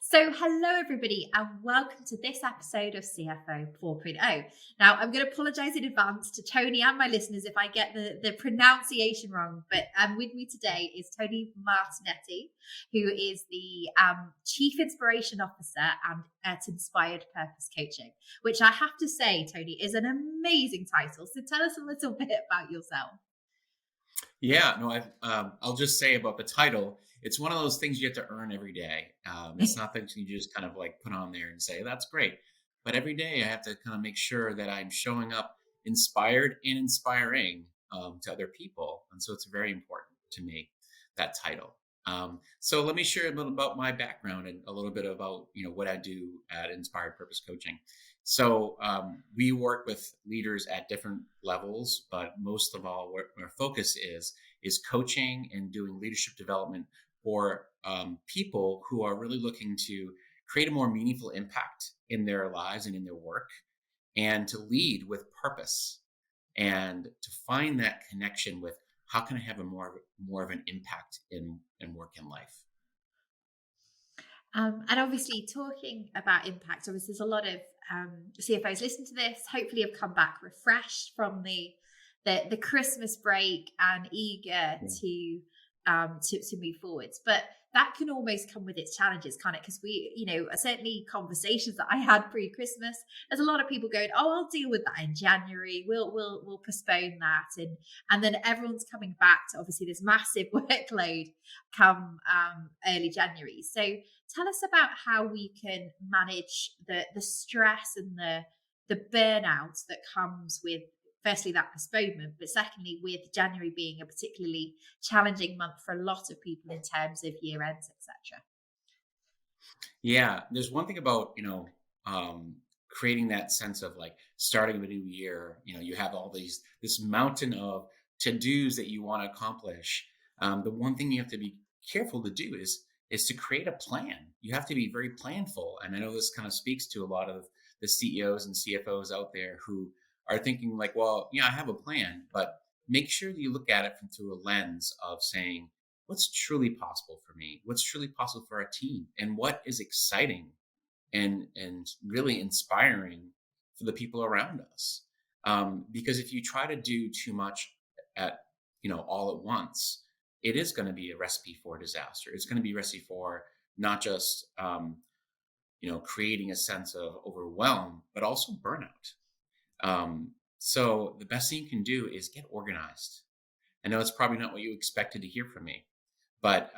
So, hello everybody, and welcome to this episode of CFO 4.0. Now, I'm going to apologize in advance to Tony and my listeners if I get the pronunciation wrong, but with me today is Tony Martignetti, who is the Chief Inspiration Officer at Inspired Purpose Coaching, which I have to say, Tony, is an amazing title. So, tell us a little bit about yourself. Yeah, no, I'll just say about the title, it's one of those things you have to earn every day. It's not that you just kind of like put on there and say, that's great. But every day I have to kind of make sure that I'm showing up inspired and inspiring to other people. And so it's very important to me, that title. So let me share a little about my background and a little bit about, what I do at Inspired Purpose Coaching. So we work with leaders at different levels, but most of all, what our focus is coaching and doing leadership development for people who are really looking to create a more meaningful impact in their lives and in their work, and to lead with purpose, and to find that connection with how can I have a more of an impact in work and life. And obviously, talking about impact, obviously, there's a lot of CFOs listen to this. Hopefully, have come back refreshed from the Christmas break and eager to move forwards. But that can almost come with its challenges, can't it? Because certainly conversations that I had pre-Christmas, there's a lot of people going, "Oh, I'll deal with that in January. We'll postpone that," and then everyone's coming back to obviously this massive workload come early January. So tell us about how we can manage the stress and the burnout that comes with, firstly, that postponement, but secondly, with January being a particularly challenging month for a lot of people in terms of year ends, etc. Yeah, there's one thing about, creating that sense of like starting a new year. You have all this mountain of to-dos that you want to accomplish. The one thing you have to be careful to do is to create a plan. You have to be very planful. And I know this kind of speaks to a lot of the CEOs and CFOs out there who are thinking like, well, yeah, I have a plan, but make sure that you look at it through a lens of saying, what's truly possible for me? What's truly possible for our team? And what is exciting and really inspiring for the people around us? Because if you try to do too much at, all at once, it is going to be a recipe for disaster. It's going to be a recipe for not just, creating a sense of overwhelm, but also burnout. So the best thing you can do is get organized. I know it's probably not what you expected to hear from me, but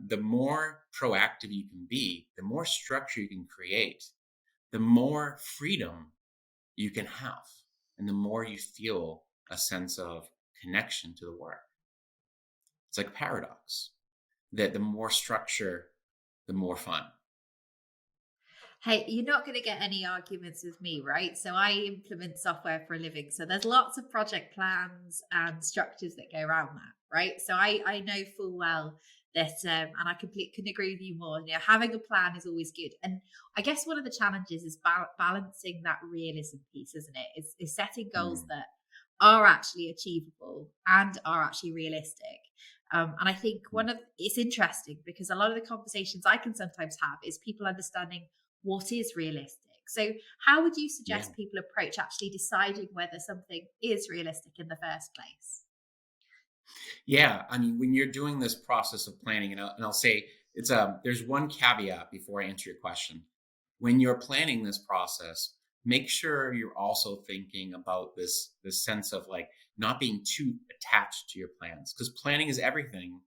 the more proactive you can be, the more structure you can create, the more freedom you can have, and the more you feel a sense of connection to the work. It's like a paradox that the more structure, the more fun. Hey, you're not going to get any arguments with me, right? So I implement software for a living. So there's lots of project plans and structures that go around that, right? So I know full well that, and I completely couldn't agree with you more. Having a plan is always good. And I guess one of the challenges is balancing that realism piece, isn't it? Is setting goals that are actually achievable and are actually realistic. And I think it's interesting because a lot of the conversations I can sometimes have is people understanding what is realistic. So how would you suggest people approach actually deciding whether something is realistic in the first place? Yeah, I mean, when you're doing this process of planning, and I'll say there's one caveat before I answer your question. When you're planning this process, make sure you're also thinking about this sense of like not being too attached to your plans, because planning is everything,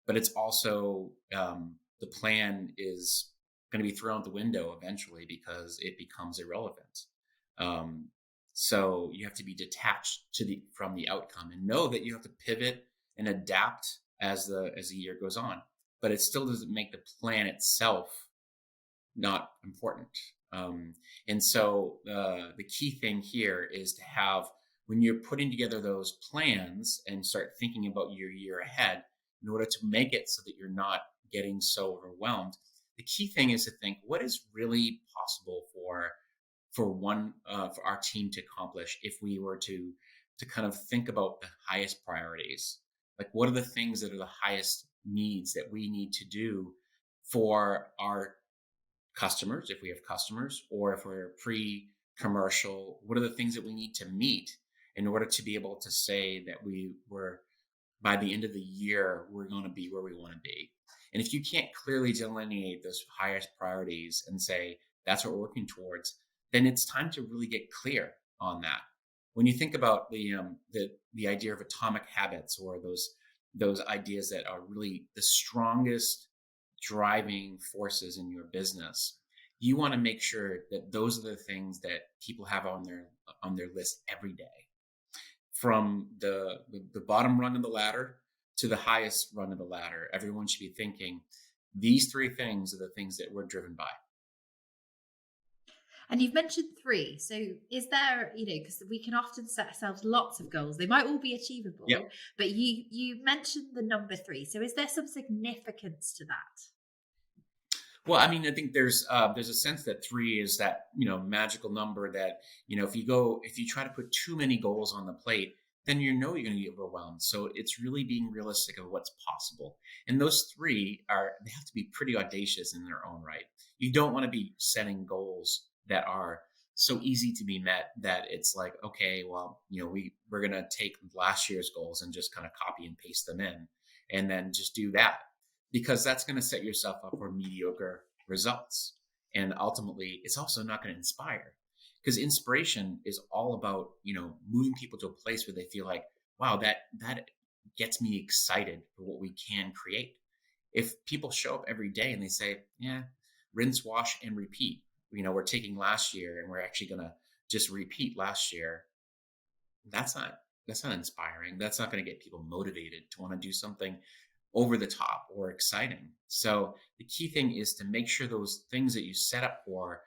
but it's also the plan is going to be thrown out the window eventually because it becomes irrelevant. So you have to be detached from the outcome and know that you have to pivot and adapt as the year goes on. But it still doesn't make the plan itself not important. And so the key thing here is to have, when you're putting together those plans and start thinking about your year ahead, in order to make it so that you're not getting so overwhelmed, the key thing is to think, what is really possible for our team to accomplish if we were to kind of think about the highest priorities? Like, what are the things that are the highest needs that we need to do for our customers, if we have customers, or if we're pre-commercial, what are the things that we need to meet in order to be able to say that we were, by the end of the year, we're going to be where we want to be. And if you can't clearly delineate those highest priorities and say, that's what we're working towards, then it's time to really get clear on that. When you think about the idea of atomic habits, or those ideas that are really the strongest driving forces in your business, you want to make sure that those are the things that people have on their list every day, from the bottom rung of the ladder to the highest rung of the ladder. Everyone should be thinking, these three things are the things that we're driven by. And you've mentioned three. So is there, because we can often set ourselves lots of goals. They might all be achievable, Yep. but you mentioned the number three. So is there some significance to that? Well, I mean, I think there's a sense that three is that, magical number that, if you try to put too many goals on the plate, then you're going to get overwhelmed. So it's really being realistic of what's possible. And those three they have to be pretty audacious in their own right. You don't want to be setting goals that are so easy to be met that it's like, okay, well, we're going to take last year's goals and just kind of copy and paste them in and then just do that, because that's going to set yourself up for mediocre results. And ultimately, it's also not going to inspire, because inspiration is all about, moving people to a place where they feel like, wow, that gets me excited for what we can create. If people show up every day and they say, yeah, rinse, wash, and repeat, we're taking last year and we're actually going to just repeat last year, that's not inspiring. That's not going to get people motivated to want to do something over the top or exciting. So the key thing is to make sure those things that you set up for,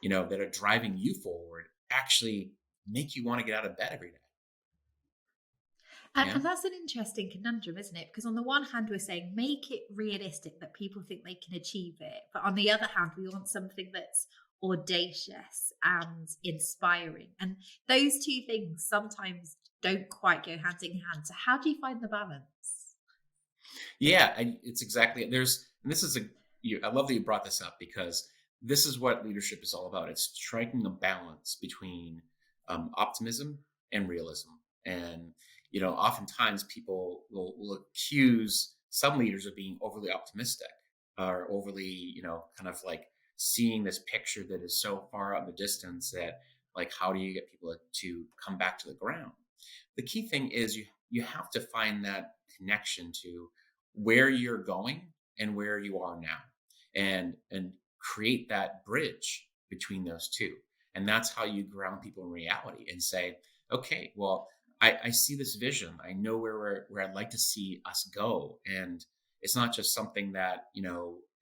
that are driving you forward, actually make you want to get out of bed every day. And that's an interesting conundrum, isn't it? Because on the one hand, we're saying make it realistic that people think they can achieve it. But on the other hand, we want something that's audacious and inspiring. And those two things sometimes don't quite go hand in hand. So how do you find the balance? Yeah, it's exactly, I love that you brought this up, because this is what leadership is all about. It's striking a balance between optimism and realism. And, oftentimes people will accuse some leaders of being overly optimistic, or overly, kind of like seeing this picture that is so far out in the distance that, like, how do you get people to come back to the ground? The key thing is you have to find that connection to where you're going and where you are now, and create that bridge between those two. And that's how you ground people in reality and say, okay, well, I see this vision. I know where I'd like to see us go. And it's not just something that,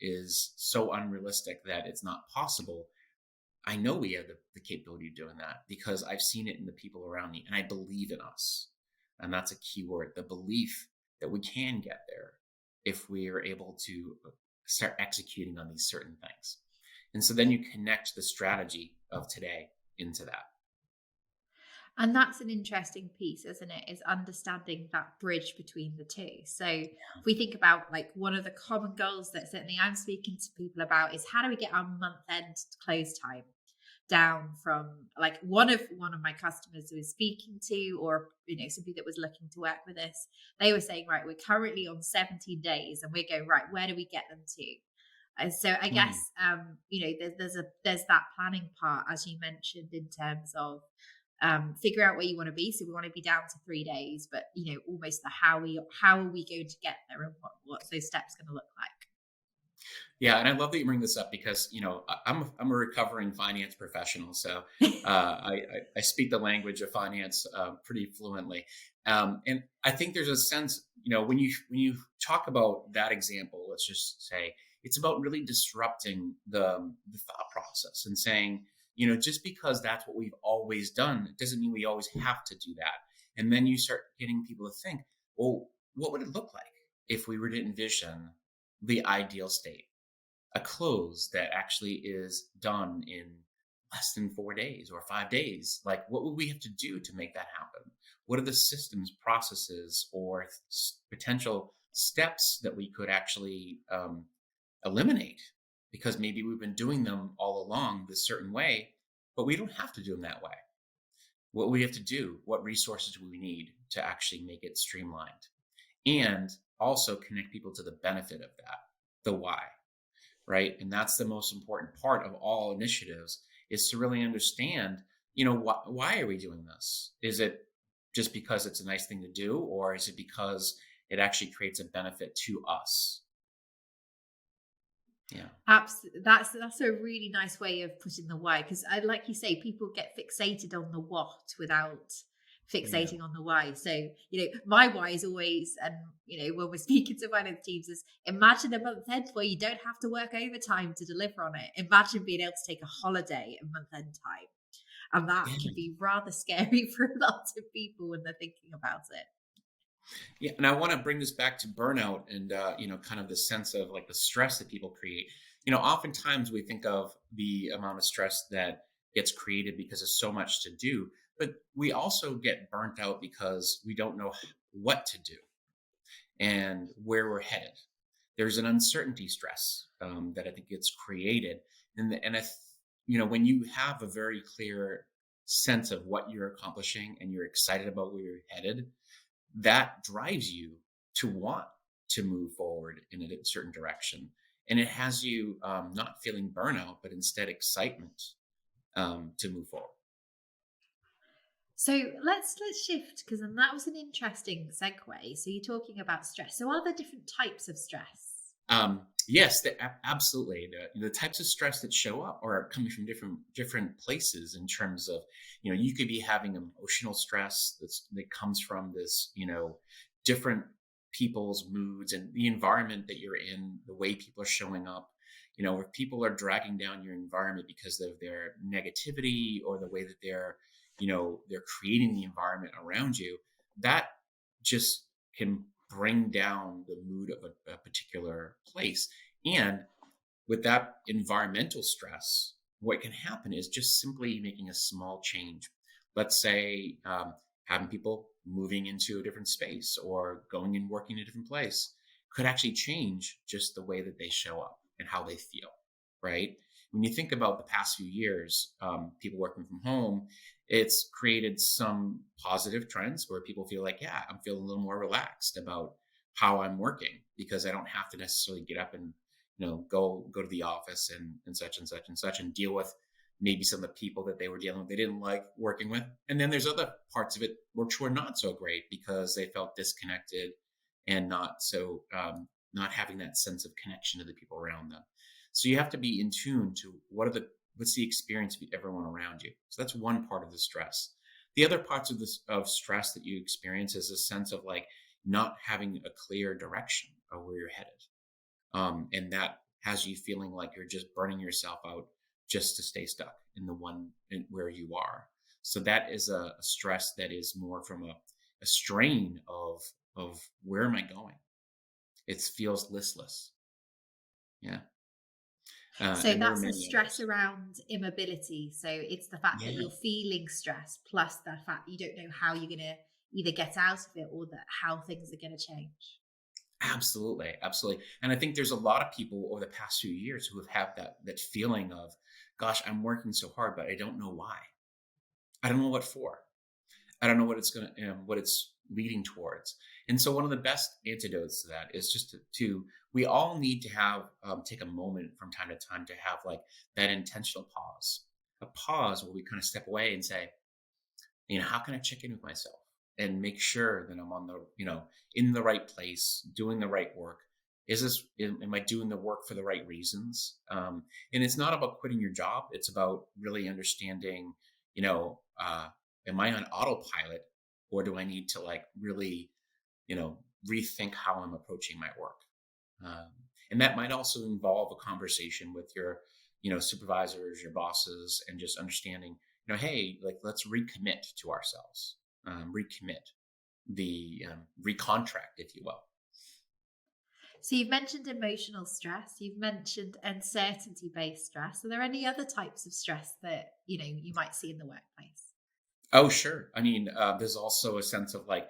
is so unrealistic that it's not possible. I know we have the capability of doing that, because I've seen it in the people around me, and I believe in us. And that's a key word, the belief that we can get there if we are able to start executing on these certain things. And so then you connect the strategy of today into that. And that's an interesting piece, isn't it? Is understanding that bridge between the two. So if we think about, like, one of the common goals that certainly I'm speaking to people about is, how do we get our month end close time down from, like, one of my customers who was speaking to, or somebody that was looking to work with us, they were saying, right, we're currently on 17 days, and we're going, right, where do we get them to? And so I guess there's that planning part, as you mentioned, in terms of figure out where you want to be. So we want to be down to 3 days, but almost the how are we going to get there, and what's those steps going to look like? Yeah, and I love that you bring this up, because I'm a recovering finance professional, so I speak the language of finance pretty fluently, and I think there's a sense, when you talk about that example, let's just say it's about really disrupting the thought process and saying, just because that's what we've always done, it doesn't mean we always have to do that. And then you start getting people to think, well, what would it look like if we were to envision the ideal state? A close that actually is done in less than 4 days or 5 days. Like, what would we have to do to make that happen? What are the systems, processes, or potential steps that we could actually eliminate because maybe we've been doing them all along this certain way, but we don't have to do them that way. What we have to do, what resources do we need to actually make it streamlined? And also connect people to the benefit of that, the why, right? And that's the most important part of all initiatives, is to really understand, why are we doing this? Is it just because it's a nice thing to do, or is it because it actually creates a benefit to us? Yeah. Absolutely. That's a really nice way of putting the why, because I, like you say, people get fixated on the what without fixating on the why. So, my why is always, and when we're speaking to finance teams, is imagine a month end where you don't have to work overtime to deliver on it. Imagine being able to take a holiday at month end time. And that can be rather scary for a lot of people when they're thinking about it. Yeah, and I want to bring this back to burnout and kind of the sense of like the stress that people create. Oftentimes we think of the amount of stress that gets created because of so much to do, but we also get burnt out because we don't know what to do and where we're headed. There's an uncertainty stress that I think gets created, and if when you have a very clear sense of what you're accomplishing and you're excited about where you're headed, that drives you to want to move forward in a certain direction. And it has you not feeling burnout, but instead excitement to move forward. So let's shift, because then that was an interesting segue. So you're talking about stress. So are there different types of stress? Yes, absolutely. The types of stress that show up are coming from different places in terms of, you could be having emotional stress that comes from this, different people's moods and the environment that you're in, the way people are showing up. If people are dragging down your environment because of their negativity or the way that they're creating the environment around you, that just can bring down the mood of a particular place. And with that environmental stress, what can happen is just simply making a small change. Let's say having people moving into a different space or going and working in a different place could actually change just the way that they show up and how they feel, right? When you think about the past few years, people working from home, it's created some positive trends where people feel like, yeah, I'm feeling a little more relaxed about how I'm working because I don't have to necessarily get up and, go to the office and such and such and such and deal with maybe some of the people that they were dealing with, they didn't like working with. And then there's other parts of it which were not so great because they felt disconnected and not having that sense of connection to the people around them. So you have to be in tune to what's the experience of everyone around you. So that's one part of the stress. The other parts of stress that you experience is a sense of like not having a clear direction of where you're headed. And that has you feeling like you're just burning yourself out just to stay stuck in where you are. So that is a stress that is more from a strain of where am I going? It feels listless. Yeah. So that's a stress around immobility. So it's the fact that you're feeling stress plus the fact you don't know how you're going to either get out of it or how things are going to change. Absolutely. Absolutely. And I think there's a lot of people over the past few years who have had that feeling of, gosh, I'm working so hard, but I don't know why. I don't know what for. I don't know what it's what it's leading towards. And so one of the best antidotes to that is just we all need to have, take a moment from time to time to have like that intentional a pause where we kind of step away and say, how can I check in with myself and make sure that I'm on in the right place, doing the right work? Am I doing the work for the right reasons? And it's not about quitting your job. It's about really understanding, am I on autopilot, or do I need to like really, rethink how I'm approaching my work? And that might also involve a conversation with your, supervisors, your bosses, and just understanding, hey, like let's recommit to ourselves, recontract, if you will. So you've mentioned emotional stress, you've mentioned uncertainty-based stress. Are there any other types of stress that, you might see in the workplace? Oh, sure. I mean, there's also a sense of like,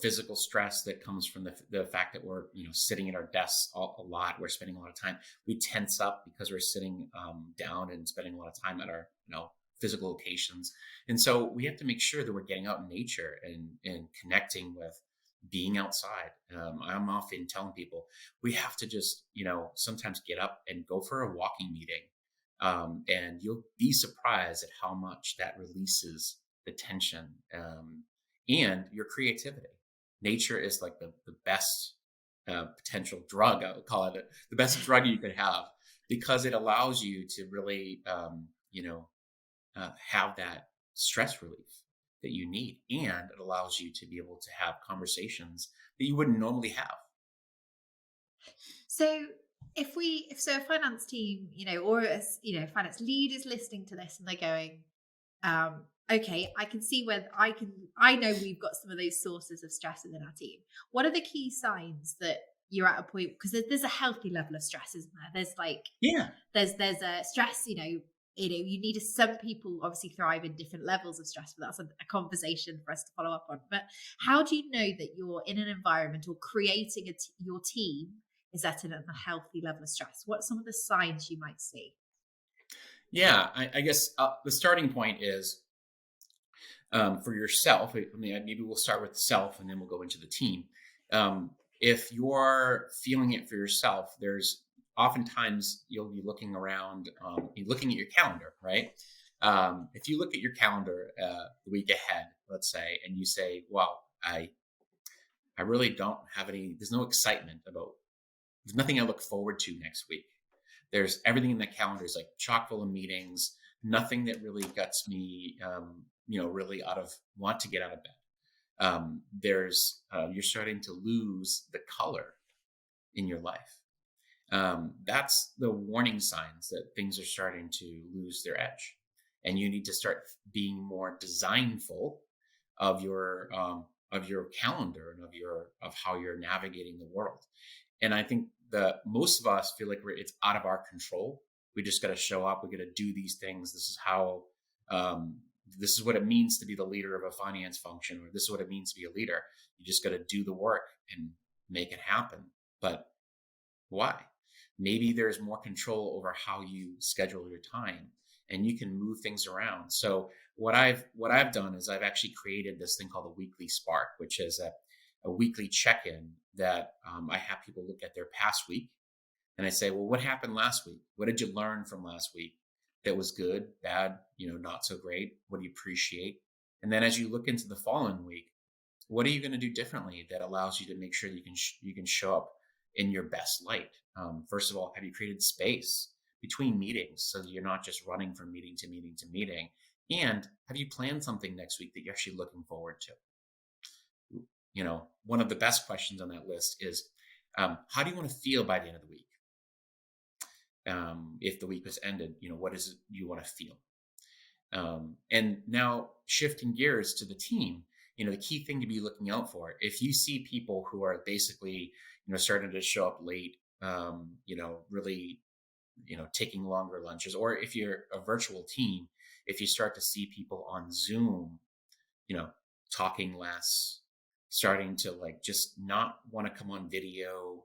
physical stress that comes from the fact that we're, sitting at our desks a lot. We're spending a lot of time. We tense up because we're sitting down and spending a lot of time at our, physical locations. And so we have to make sure that we're getting out in nature and connecting with being outside. I'm often telling people we have to just, sometimes get up and go for a walking meeting. And you'll be surprised at how much that releases the tension and your creativity. Nature is like the best potential drug. I would call it the best drug you could have because it allows you to really, have that stress relief that you need. And it allows you to be able to have conversations that you wouldn't normally have. So if so a finance team, or a finance lead is listening to this and they're going, okay, I can see where I know we've got some of those sources of stress within our team. What are the key signs that you're at a point, because there's a healthy level of stress, isn't there? There's like, there's a stress, you need some people obviously thrive in different levels of stress, but that's a conversation for us to follow up on. But how do you know that you're in an environment or creating your team is at a healthy level of stress? What are some of the signs you might see? Yeah, I guess the starting point is for yourself. I mean, maybe we'll start with self and then we'll go into the team. If you're feeling it for yourself, there's oftentimes you'll be looking around, you're looking at your calendar, right? If you look at your calendar the week ahead, let's say, and you say, well, I really don't have there's no excitement there's nothing I look forward to next week. There's everything in the calendar is like chock full of meetings, nothing that really gets me, really want to get out of bed. You're starting to lose the color in your life. That's the warning signs that things are starting to lose their edge. And you need to start being more designful of your calendar and of how you're navigating the world. And I think that most of us feel like it's out of our control. We just got to show up. We got to do these things. This is how, this is what it means to be the leader of a finance function, or this is what it means to be a leader. You just got to do the work and make it happen. But why? Maybe there's more control over how you schedule your time and you can move things around. So what I've done is I've actually created this thing called a weekly spark, which is a weekly check-in that I have people look at their past week. And I say, well, what happened last week? What did you learn from last week that was good, bad, not so great? What do you appreciate? And then as you look into the following week, what are you going to do differently that allows you to make sure you can show up in your best light? First of all, have you created space between meetings so that you're not just running from meeting to meeting to meeting? And have you planned something next week that you're actually looking forward to? One of the best questions on that list is, how do you want to feel by the end of the week? If the week has ended, what is it you want to feel? And now shifting gears to the team, the key thing to be looking out for, if you see people who are basically, starting to show up late, really, taking longer lunches, or if you're a virtual team, if you start to see people on Zoom, talking less, starting to just not want to come on video,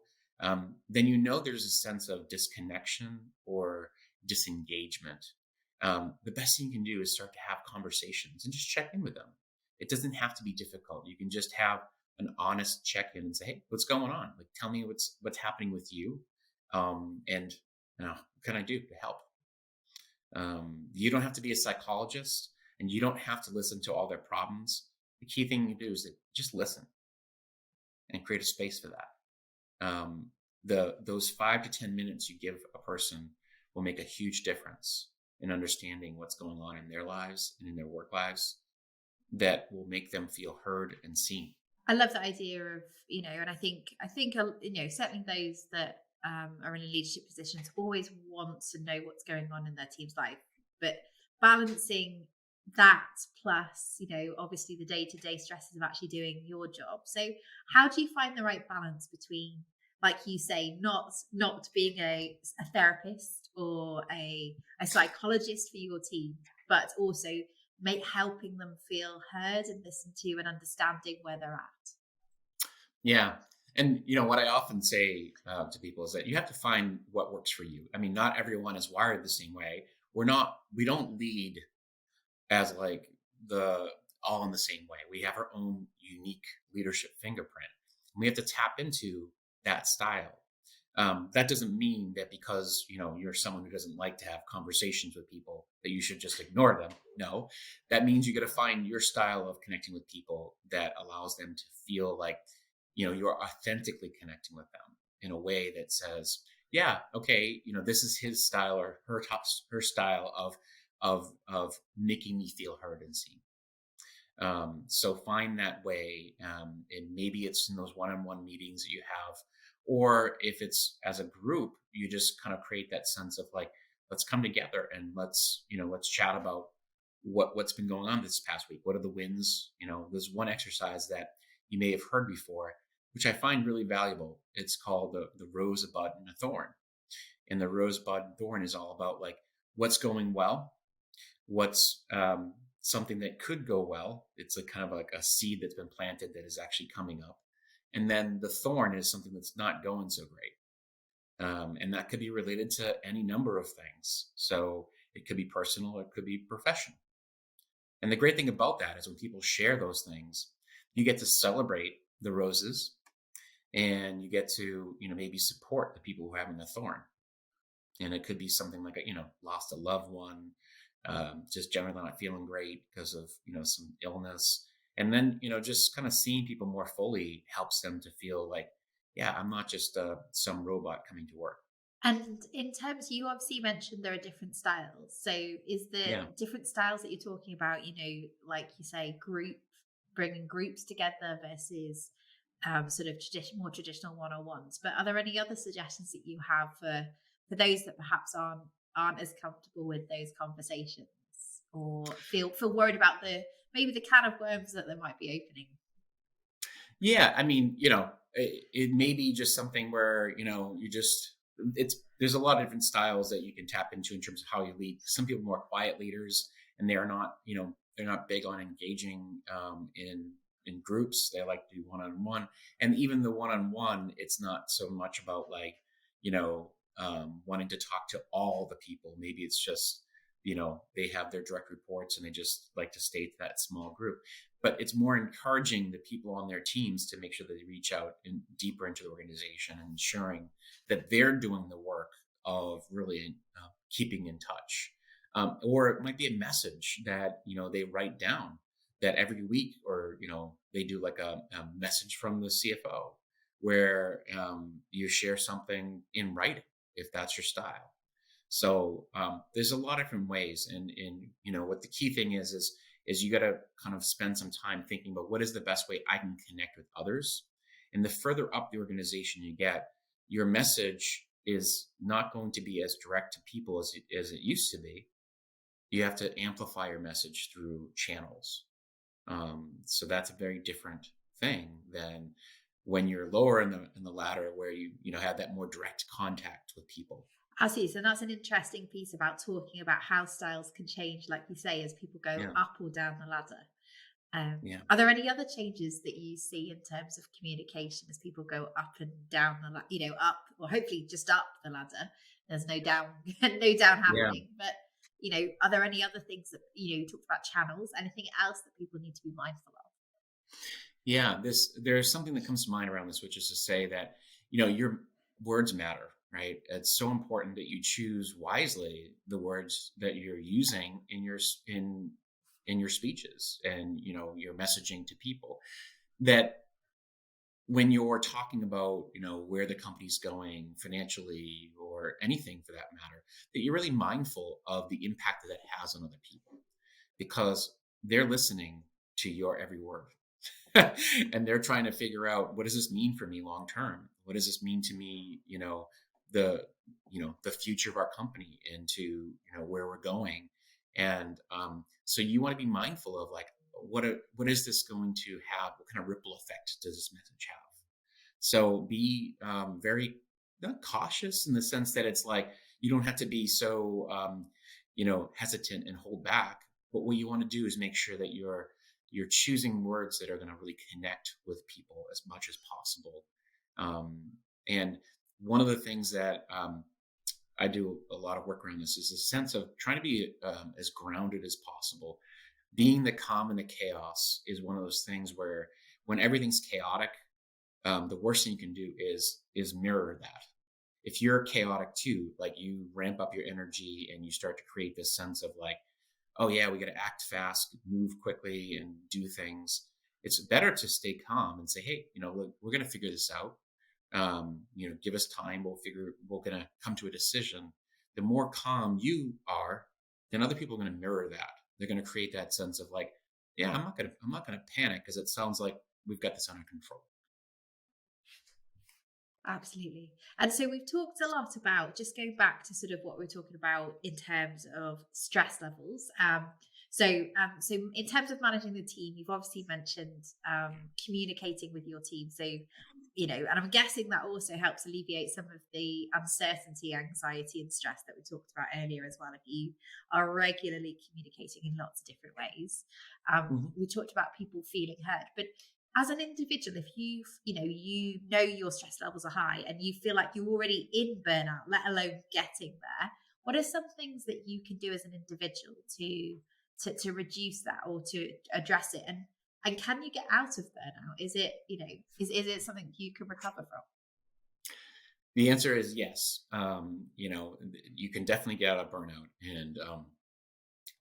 then there's a sense of disconnection or disengagement. The best thing you can do is start to have conversations and just check in with them. It doesn't have to be difficult. You can just have an honest check-in and say, hey, what's going on? Tell me what's happening with you. And what can I do to help? You don't have to be a psychologist and you don't have to listen to all their problems. The key thing you do is just listen and create a space for that. Those 5 to 10 minutes you give a person will make a huge difference in understanding what's going on in their lives and in their work lives that will make them feel heard and seen. I love the idea of, and I think, certainly those that are in leadership positions always want to know what's going on in their team's life, but balancing that plus, obviously the day-to-day stresses of actually doing your job. So how do you find the right balance between, like you say, not being a therapist or a psychologist for your team, but also helping them feel heard and listened to and understanding where they're at. Yeah. And what I often say to people is that you have to find what works for you. I mean, not everyone is wired the same way. We don't lead as like the all in the same way. We have our own unique leadership fingerprint. And we have to tap into that style. That doesn't mean that because you're someone who doesn't like to have conversations with people that you should just ignore them. No, that means you got to find your style of connecting with people that allows them to feel like you're authentically connecting with them in a way that says, yeah, okay, this is his style or her style of making me feel heard and seen. So find that way, and maybe it's in those one-on-one meetings that you have, or if it's as a group, you just kind of create that sense of like, let's come together and let's chat about what's been going on this past week. What are the wins? There's one exercise that you may have heard before, which I find really valuable. It's called the rose, a bud, and a thorn. And the rose, bud, and thorn is all about like what's going well, what's something that could go well. It's a kind of like a seed that's been planted that is actually coming up. And then the thorn is something that's not going so great. And that could be related to any number of things. So it could be personal, or it could be professional. And the great thing about that is when people share those things, you get to celebrate the roses, and you get to, maybe support the people who are having the thorn. And it could be something like, lost a loved one, just generally not feeling great because of, some illness. And then, just kind of seeing people more fully helps them to feel like, yeah, I'm not just some robot coming to work. And in terms, you obviously mentioned there are different styles. So is the different styles that you're talking about, like you say, bringing groups together versus sort of more traditional one-on-ones? But are there any other suggestions that you have for those that perhaps aren't as comfortable with those conversations, or feel worried about maybe the can of worms that they might be opening? Yeah, I mean, it may be just something where there's a lot of different styles that you can tap into in terms of how you lead. Some people are more quiet leaders, and they're not big on engaging in groups. They like to do one-on-one, and even the one-on-one, it's not so much about like wanting to talk to all the people. Maybe it's just they have their direct reports and they just like to stay to that small group. But it's more encouraging the people on their teams to make sure that they reach out deeper into the organization and ensuring that they're doing the work of really keeping in touch. Or it might be a message that they write down that every week, or they do like a message from the CFO where you share something in writing if that's your style. So there's a lot of different ways, and what the key thing is you got to kind of spend some time thinking about what is the best way I can connect with others. And the further up the organization you get, your message is not going to be as direct to people as it used to be. You have to amplify your message through channels. So that's a very different thing than when you're lower in the ladder, where you have that more direct contact with people. I see. So that's an interesting piece about talking about how styles can change, like you say, as people go up or down the ladder. Are there any other changes that you see in terms of communication as people go up and down the ladder? Up, or hopefully just up the ladder. There's no down, no down happening. But are there any other things that you talked about, channels? Anything else that people need to be mindful of? Yeah, there's something that comes to mind around this, which is to say that your words matter. Right. It's so important that you choose wisely the words that you're using in your speeches and, your messaging to people, that when you're talking about, where the company's going financially or anything for that matter, that you're really mindful of the impact that has on other people, because they're listening to your every word. And they're trying to figure out, what does this mean for me long term? What does this mean to me, the future of our company, into where we're going? And so you want to be mindful of like, what is this going to have? What kind of ripple effect does this message have? So be very cautious in the sense that it's like, you don't have to be so hesitant and hold back, But what you want to do is make sure that you're choosing words that are going to really connect with people as much as possible. And one of the things that I do a lot of work around this is a sense of trying to be as grounded as possible. Being the calm in the chaos is one of those things where when everything's chaotic, the worst thing you can do is mirror that. If you're chaotic too, like you ramp up your energy and you start to create this sense of like, oh yeah, we got to act fast, move quickly, and do things. It's better to stay calm and say, hey, look, we're going to figure this out. Give us time. We're going to come to a decision. The more calm you are, then other people are going to mirror that. They're going to create that sense of like, yeah, I'm not going to panic because it sounds like we've got this under control. Absolutely. And so we've talked a lot about, just going back to sort of what we're talking about in terms of stress levels. So in terms of managing the team, you've obviously mentioned communicating with your team. So, and I'm guessing that also helps alleviate some of the uncertainty, anxiety, and stress that we talked about earlier as well. If you are regularly communicating in lots of different ways, we talked about people feeling heard, but as an individual, if you know your stress levels are high and you feel like you're already in burnout, let alone getting there, what are some things that you can do as an individual to reduce that or to address it? And can you get out of burnout? Is it is it something you can recover from? The answer is yes. You can definitely get out of burnout, and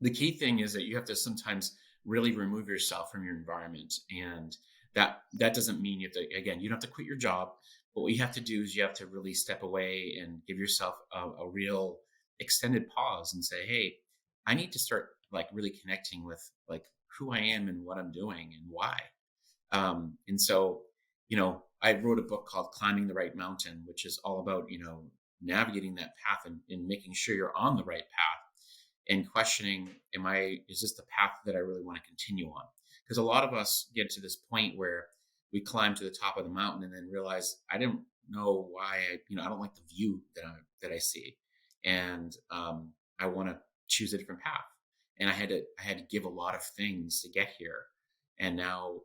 the key thing is that you have to sometimes really remove yourself from your environment. And that doesn't mean you don't have to quit your job, but what you have to do is you have to really step away and give yourself a real extended pause and say, hey, I need to start like really connecting with like who I am and what I'm doing and why. And so, I wrote a book called Climbing the Right Mountain, which is all about, navigating that path and making sure you're on the right path and questioning, is this the path that I really want to continue on? Because a lot of us get to this point where we climb to the top of the mountain and then realize I didn't know why I don't like the view that I see, and I want to choose a different path. And I had to give a lot of things to get here, and now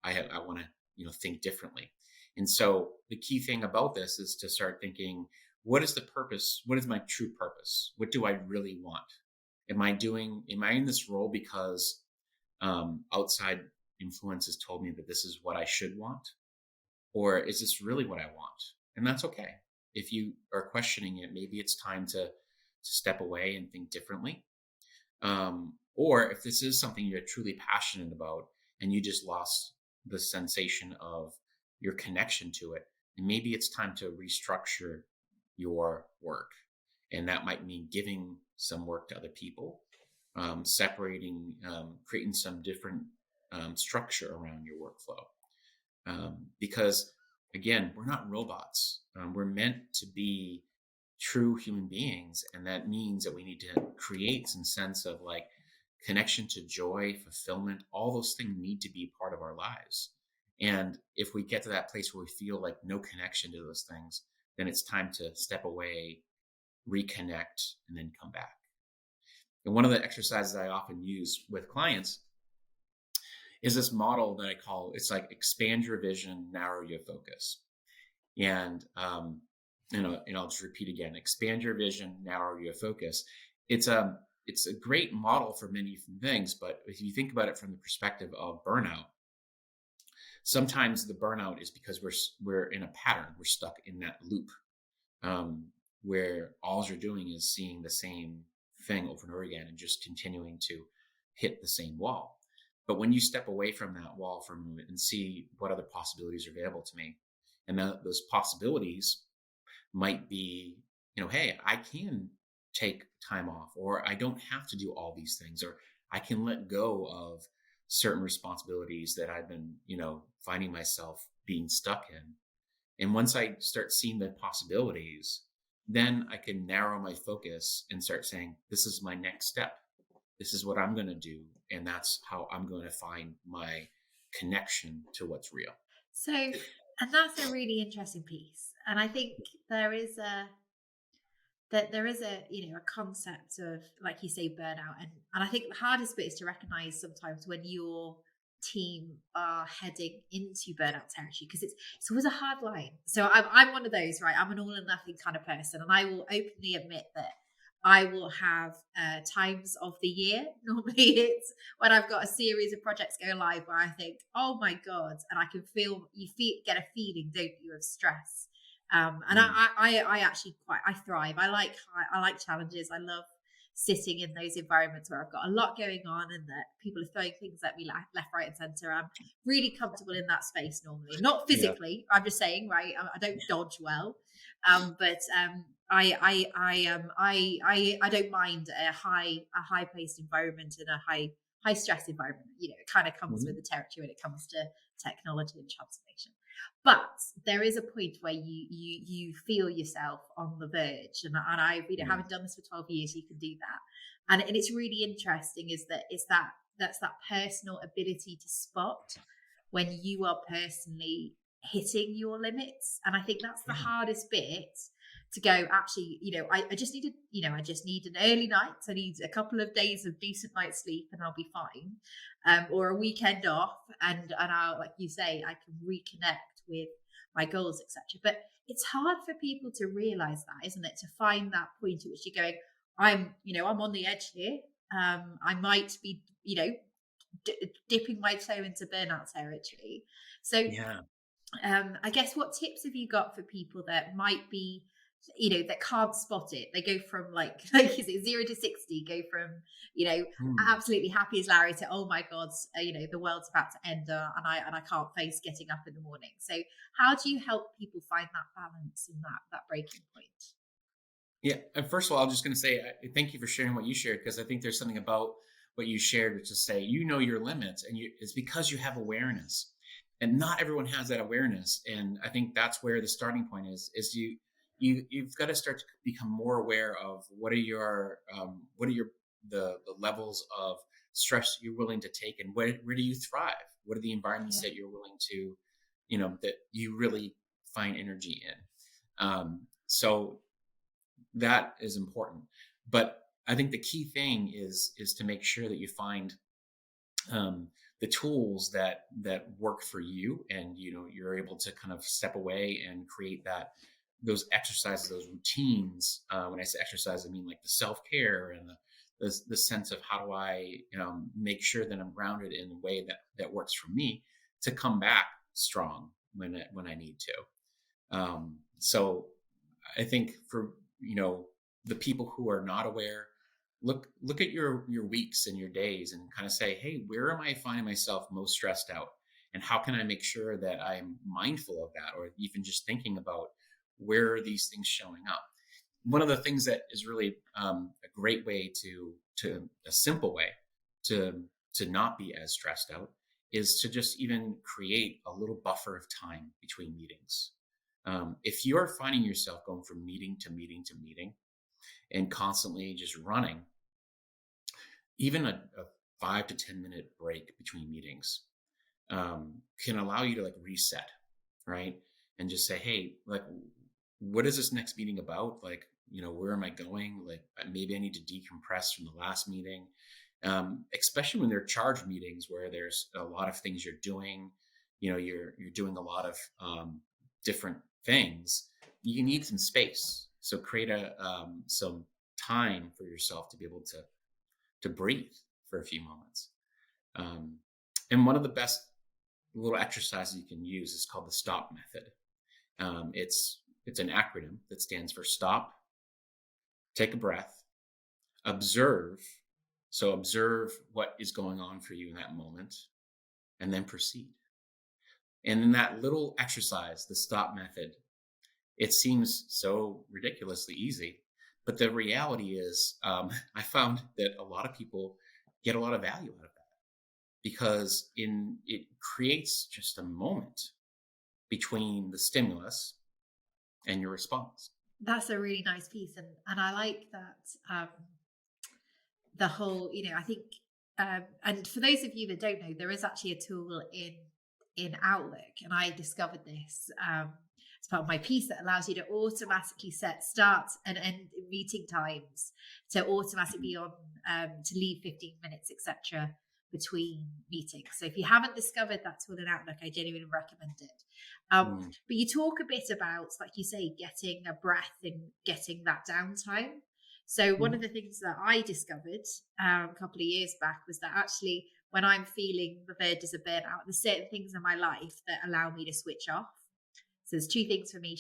I want to think differently. And so the key thing about this is to start thinking, what is the purpose? What is my true purpose? What do I really want? Am I in this role because outside influences told me that this is what I should want? Or is this really what I want? And that's okay. If you are questioning it, maybe it's time to step away and think differently. Or if this is something you're truly passionate about and you just lost the sensation of your connection to it, and maybe it's time to restructure your work. And that might mean giving some work to other people, separating, creating some different structure around your workflow. Because again, we're not robots. We're meant to be true human beings. And that means that we need to create some sense of like connection to joy, fulfillment. All those things need to be part of our lives. And if we get to that place where we feel like no connection to those things, then it's time to step away, reconnect, and then come back. And one of the exercises I often use with clients is this model that I call, it's like expand your vision, narrow your focus. And, I'll just repeat again, expand your vision, narrow your focus. It's a great model for many different things, but if you think about it from the perspective of burnout, sometimes the burnout is because we're in a pattern. We're stuck in that loop, where all you're doing is seeing the same thing over and over again and just continuing to hit the same wall. But when you step away from that wall for a moment and see what other possibilities are available to me, and those possibilities might be, hey, I can take time off, or I don't have to do all these things, or I can let go of certain responsibilities that I've been, finding myself being stuck in. And once I start seeing the possibilities, then I can narrow my focus and start saying, this is my next step. This is what I'm going to do. And that's how I'm going to find my connection to what's real. So, and that's a really interesting piece. And I think there is that there is a a concept of, like you say, burnout, and I think the hardest bit is to recognize sometimes when your team are heading into burnout territory, because it's always a hard line. So I'm one of those, right? I'm an all or nothing kind of person, and I will openly admit that I will have times of the year. Normally, it's when I've got a series of projects go live where I think, "Oh my god!" and I can get a feeling, don't you, of stress. And I actually I thrive. I like challenges. I love sitting in those environments where I've got a lot going on and that people are throwing things at me left, right, and center. I'm really comfortable in that space normally. Not physically, I'm just saying, right? I don't dodge well, but I don't mind a high paced environment and a high stress environment. It kind of comes with the territory when it comes to technology and transformation. But there is a point where you feel yourself on the verge, and I having done this for 12 years, you can do that, and it's really interesting. That's that personal ability to spot when you are personally hitting your limits, and I think that's the hardest bit. To go, actually, I just need I just need an early night. I need a couple of days of decent night's sleep, and I'll be fine. Or a weekend off, and I'll, like you say, I can reconnect with my goals, etc. But it's hard for people to realize that, isn't it? To find that point at which you're going, I'm on the edge here. I might be, dipping my toe into burnout territory. So, I guess, what tips have you got for people that might be, that can't spot it? They go from like is it 0 to 60, go from absolutely happy as Larry to, oh my god, the world's about to end, and I can't face getting up in the morning. So how do you help people find that balance and that breaking point? Yeah, and first of all, I'm just going to say thank you for sharing what you shared, because I think there's something about what you shared, which is say your limits, and it's because you have awareness, and not everyone has that awareness. And I think that's where the starting point is you've got to start to become more aware of what are the levels of stress you're willing to take, and where do you thrive? What are the environments that you're willing to, that you really find energy in? So that is important. But I think the key thing is to make sure that you find the tools that work for you, and you're able to kind of step away and create those exercises, those routines. When I say exercise, I mean like the self-care and the sense of how do I make sure that I'm grounded in a way that works for me to come back strong when I need to. So I think for the people who are not aware, look at your weeks and your days and kind of say, hey, where am I finding myself most stressed out, and how can I make sure that I'm mindful of that, or even just thinking about where are these things showing up. One of the things that is really a great way to a simple way to not be as stressed out is to just even create a little buffer of time between meetings. If you're finding yourself going from meeting to meeting to meeting and constantly just running, even a 5 to 10 minute break between meetings can allow you to like reset, right? And just say, hey, like, what is this next meeting about? Like, where am I going? Like, maybe I need to decompress from the last meeting, especially when they're charged meetings where there's a lot of things you're doing. You're doing a lot of different things. You need some space. So create some time for yourself to be able to breathe for a few moments. And one of the best little exercises you can use is called the STOP method. It's an acronym that stands for stop, take a breath, observe. So observe what is going on for you in that moment, and then proceed. And in that little exercise, the STOP method, it seems so ridiculously easy, but the reality is, I found that a lot of people get a lot of value out of that, because it creates just a moment between the stimulus and your response. That's a really nice piece, and I like that. The whole, I think, and for those of you that don't know, there is actually a tool in Outlook, and I discovered this as part of my piece that allows you to automatically set start and end meeting times, to automatically be on, to leave 15 minutes, etc., between meetings. So if you haven't discovered that tool in Outlook, I genuinely recommend it. But you talk a bit about, like you say, getting a breath and getting that downtime. So one of the things that I discovered a couple of years back was that actually when I'm feeling the verge of burnout, there's certain things in my life that allow me to switch off. So there's two things for me: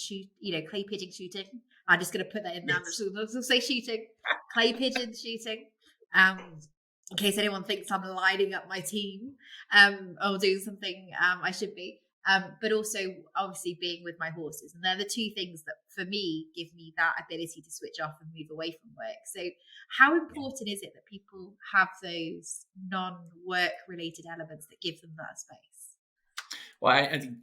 clay pigeon shooting. I'm just going to put that in there. I'll say shooting, clay pigeon shooting. In case anyone thinks I'm lining up my team or doing something I should be. But also obviously being with my horses. And they're the two things that for me give me that ability to switch off and move away from work. So how important is it that people have those non-work related elements that give them that space? Well, I think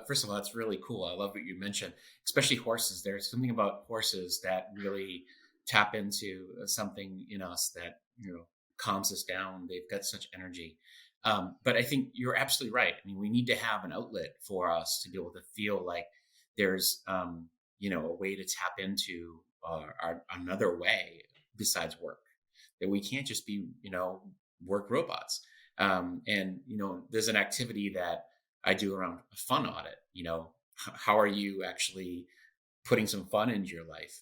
first of all, that's really cool. I love what you mentioned, especially horses. There's something about horses that really tap into something in us that, calms us down. They've got such energy. But I think you're absolutely right. I mean, we need to have an outlet for us to be able to feel like there's, a way to tap into another way besides work, that we can't just be, work robots. There's an activity that I do around a fun audit. How are you actually putting some fun into your life?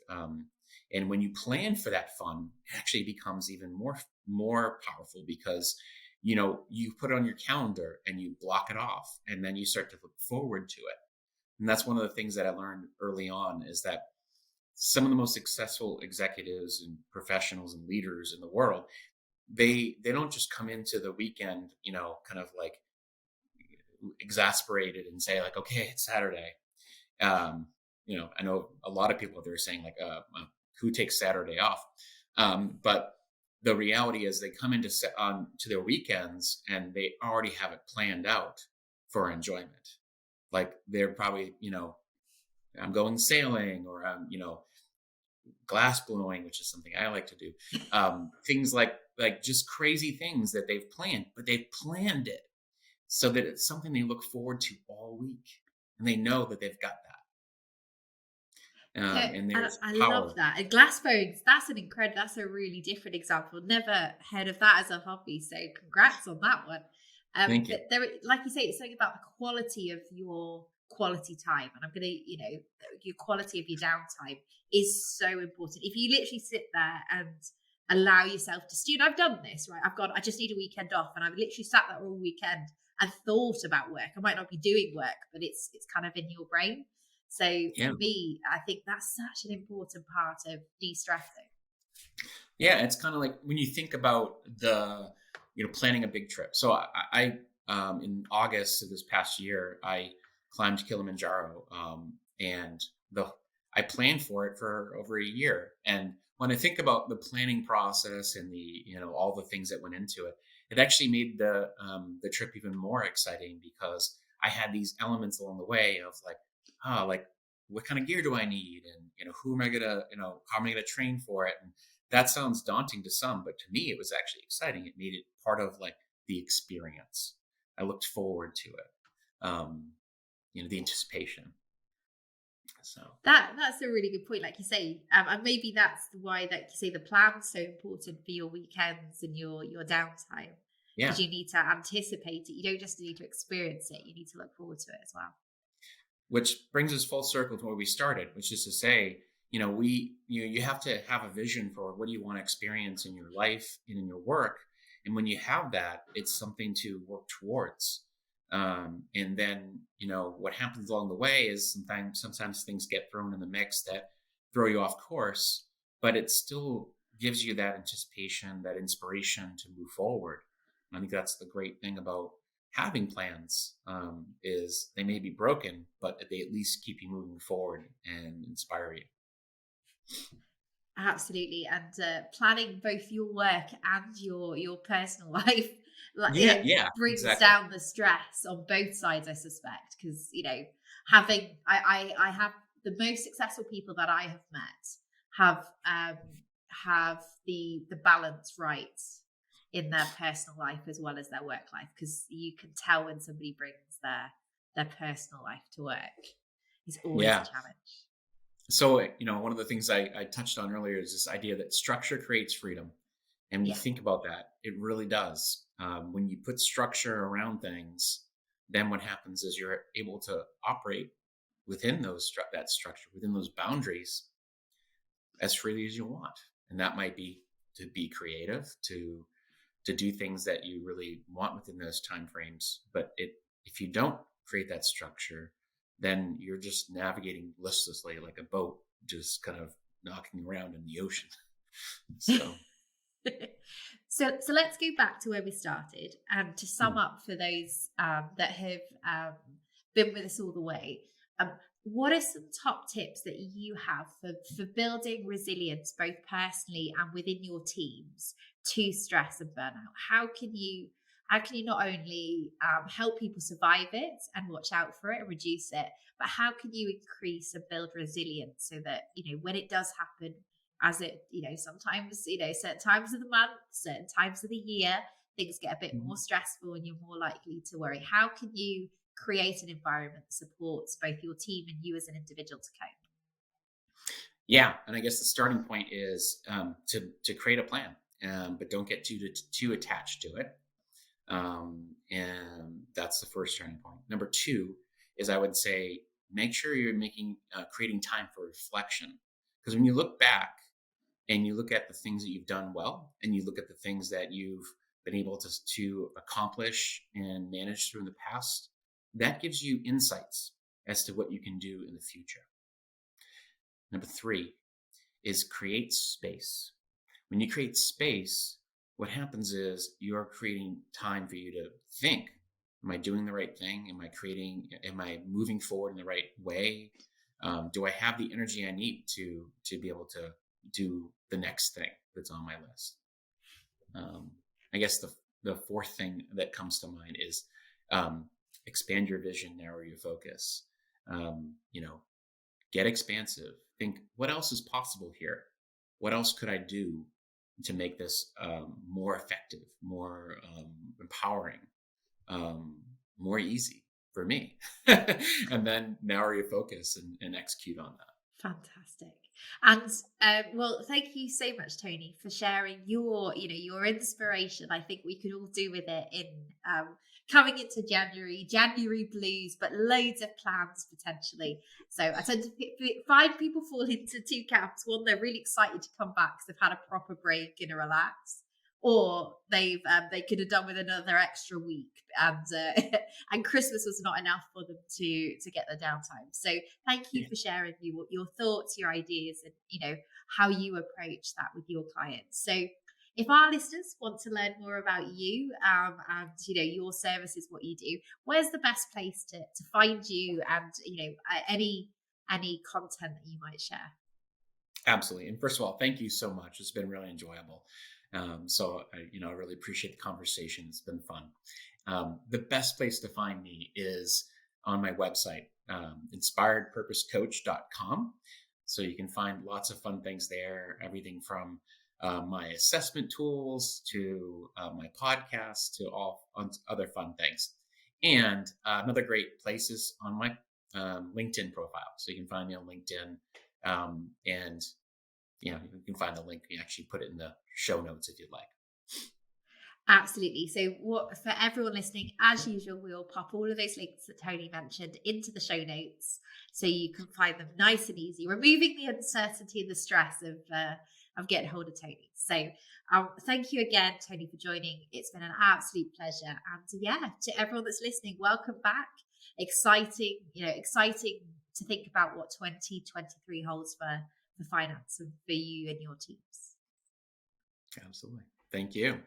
And when you plan for that fun, it actually becomes even more powerful because, you put it on your calendar and you block it off, and then you start to look forward to it. And that's one of the things that I learned early on, is that some of the most successful executives and professionals and leaders in the world, they don't just come into the weekend, kind of like exasperated and say like, okay, it's Saturday. I know a lot of people, they're saying like, who takes Saturday off? But the reality is they come into to their weekends and they already have it planned out for enjoyment. Like they're probably, I'm going sailing, or I'm, glass blowing, which is something I like to do. Things like just crazy things that they've planned, but they've planned it so that it's something they look forward to all week, and they know that they've got that. And I love that. And glass bones, that's a really different example. Never heard of that as a hobby. So congrats on that one. Thank you. Like you say, it's something about the quality of your quality time. And I'm going to, your quality of your downtime is so important. If you literally sit there and allow yourself to stew, and I've done this, right? I just need a weekend off, and I've literally sat there all weekend and thought about work. I might not be doing work, but it's kind of in your brain. So for me, I think that's such an important part of de-stressing. Yeah, it's kind of like when you think about the, planning a big trip. So I in August of this past year, I climbed Kilimanjaro, and I planned for it for over a year. And when I think about the planning process and the, all the things that went into it, it actually made the trip even more exciting, because I had these elements along the way of like, what kind of gear do I need? And, who am I going to, how am I going to train for it? And that sounds daunting to some, but to me, it was actually exciting. It made it part of like the experience. I looked forward to it. The anticipation. So that's a really good point. Like you say, and maybe that's why, like you say, the plan's so important for your weekends and your downtime. Yeah. Because you need to anticipate it. You don't just need to experience it. You need to look forward to it as well. Which brings us full circle to where we started, which is to say, you have to have a vision for what do you want to experience in your life and in your work. And when you have that, it's something to work towards. And then, what happens along the way is sometimes things get thrown in the mix that throw you off course, but it still gives you that anticipation, that inspiration to move forward. And I think that's the great thing about having plans, is they may be broken, but they at least keep you moving forward and inspire you. Absolutely. And planning both your work and your personal life brings down the stress on both sides, I suspect, because having I have the most successful people that I have met have the balance right in their personal life as well as their work life, because you can tell when somebody brings their personal life to work. is always Yeah. a challenge. So, one of the things I touched on earlier is this idea that structure creates freedom. And when you Yeah. think about that, it really does. When you put structure around things, then what happens is you're able to operate within that structure, within those boundaries, as freely as you want. And that might be to be creative, to do things that you really want within those time frames. But if you don't create that structure, then you're just navigating listlessly like a boat, just kind of knocking around in the ocean. So so let's go back to where we started, and to sum up for those that have been with us all the way, what are some top tips that you have for building resilience, both personally and within your teams, to stress and burnout? How can you not only help people survive it and watch out for it and reduce it, but how can you increase and build resilience so that, when it does happen, as it, sometimes, certain times of the month, certain times of the year, things get a bit more stressful and you're more likely to worry. How can you create an environment that supports both your team and you as an individual to cope? Yeah, and I guess the starting point is to create a plan, but don't get too attached to it. And that's the first starting point. Number two is, I would say, make sure you're creating time for reflection. Because when you look back and you look at the things that you've done well, and you look at the things that you've been able to accomplish and manage through in the past, that gives you insights as to what you can do in the future. Number three is create space. When you create space, what happens is you're creating time for you to think. Am I doing the right thing? Am I moving forward in the right way? Do I have the energy I need to be able to do the next thing that's on my list? I guess the fourth thing that comes to mind is expand your vision, narrow your focus. Get expansive. Think, what else is possible here? What else could I do to make this more effective, more empowering, more easy for me? And then narrow your focus and execute on that. Fantastic. And well, thank you so much, Tony, for sharing your inspiration. I think we could all do with it in coming into January blues, but loads of plans potentially. So I tend to find people fall into two camps. One, they're really excited to come back because they've had a proper break and a relax, or they could have done with another extra week, and Christmas was not enough for them to get the downtime. So thank you for sharing your thoughts, your ideas, and how you approach that with your clients. So if our listeners want to learn more about you and your services, what you do, where's the best place to find you, and any content that you might share? Absolutely. And first of all, thank you so much. It's been really enjoyable. So I really appreciate the conversation. It's been fun. The best place to find me is on my website, inspiredpurposecoach.com. So you can find lots of fun things there, everything from my assessment tools to my podcast to all other fun things. And another great place is on my LinkedIn profile. So you can find me on LinkedIn, and you can find the link. You actually put it in the show notes if you'd like. Absolutely. So for everyone listening, as usual, we'll pop all of those links that Tony mentioned into the show notes so you can find them nice and easy, removing the uncertainty and the stress of getting hold of Tony. So thank you again, Tony, for joining. It's been an absolute pleasure. And to everyone that's listening, welcome back. Exciting to think about what 2023 holds for finance and for you and your teams. Absolutely. Thank you.